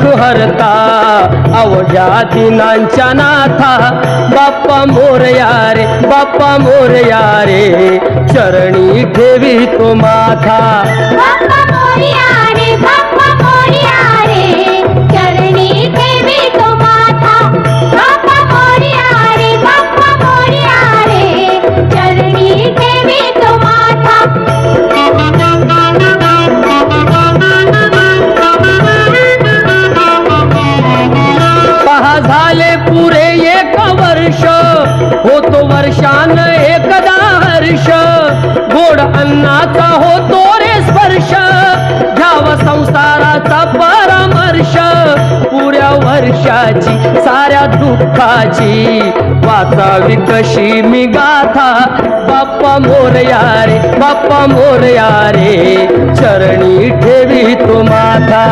दुःख हरता अवघ्या दिनांच्या नाथा बाप्पा मोरया रे बाप्पा मोरया रे चरणी ठेवी तो माथा बाप्पा मोरया रे बाप्पा मोरया रे चरणी ठेवी तो माथा बाप्पा मोरया रे बाप्पा मोरया रे चरणी ठेवी तो माथा पहा झाले पुरे एक वर्ष होतो वर्षान एकदा हर्ष गोड अन्नाचा होतो रे स्पर्श घ्यावा संसाराचा परामर्श पुऱ्या वर्षाची साऱ्या दुःखाची वाचावी कशी मी गाथा बाप्पा मोरया रे बाप्पा मोरया रे चरणी ठेवी तो माथा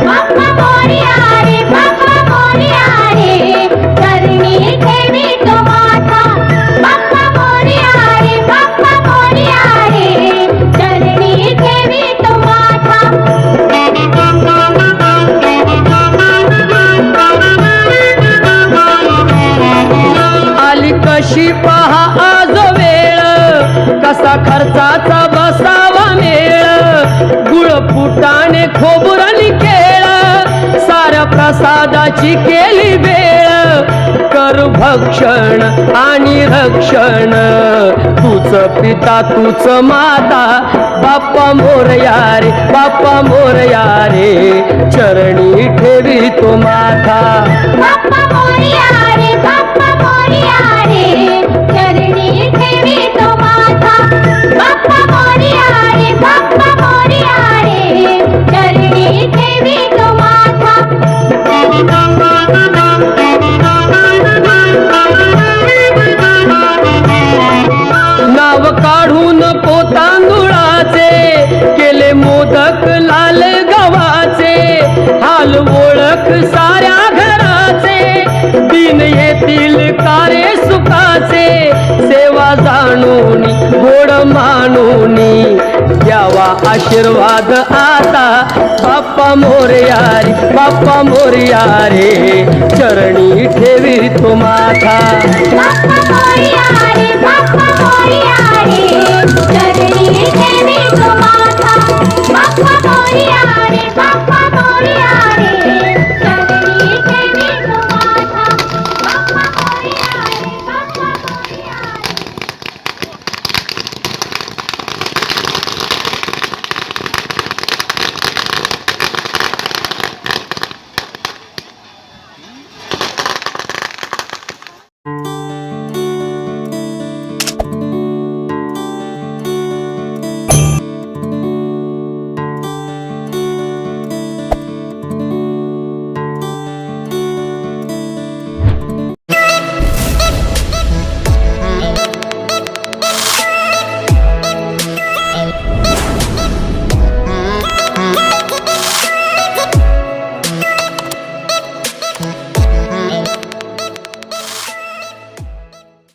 बाप्पा मोरया रे बाप्पा मोरया रे चरणी ठेवी तो माथा बाप्पा मोरया रे बाप्पा मोरया रे चरणी ठेवी तो माथा आली कशी पहा आज वेळ कसा खर्चाचा बसावा मेळ गुळ फुटाणे खोबुरणी केळ साऱ्या प्रसादाची केली वेळ कर भक्षण आणि रक्षण तूच पिता तूच माता बाप्पा मोरया रे बाप्पा मोरया रे चरणी ठेवी तो माथा बाप्पा मोरया रे बाप्पा मोरया रे चरणी ठेवी तो माथा बाप्पा मोरया रे बाप्पा मोरया रे चरणी ठेवी तो माथा नाव काढून पोतांदुळाचे केले मोदक लाल गव्हाचे हाल ओळख साऱ्या घराचे दिन येतील कारे सुखाचे सेवा जाणून गोड मानून द्यावा आशीर्वाद आता बाप्पा मोरया रे बाप्पा मोरया रे चरणी ठेवी तो माथा बाप्पा मोरया रे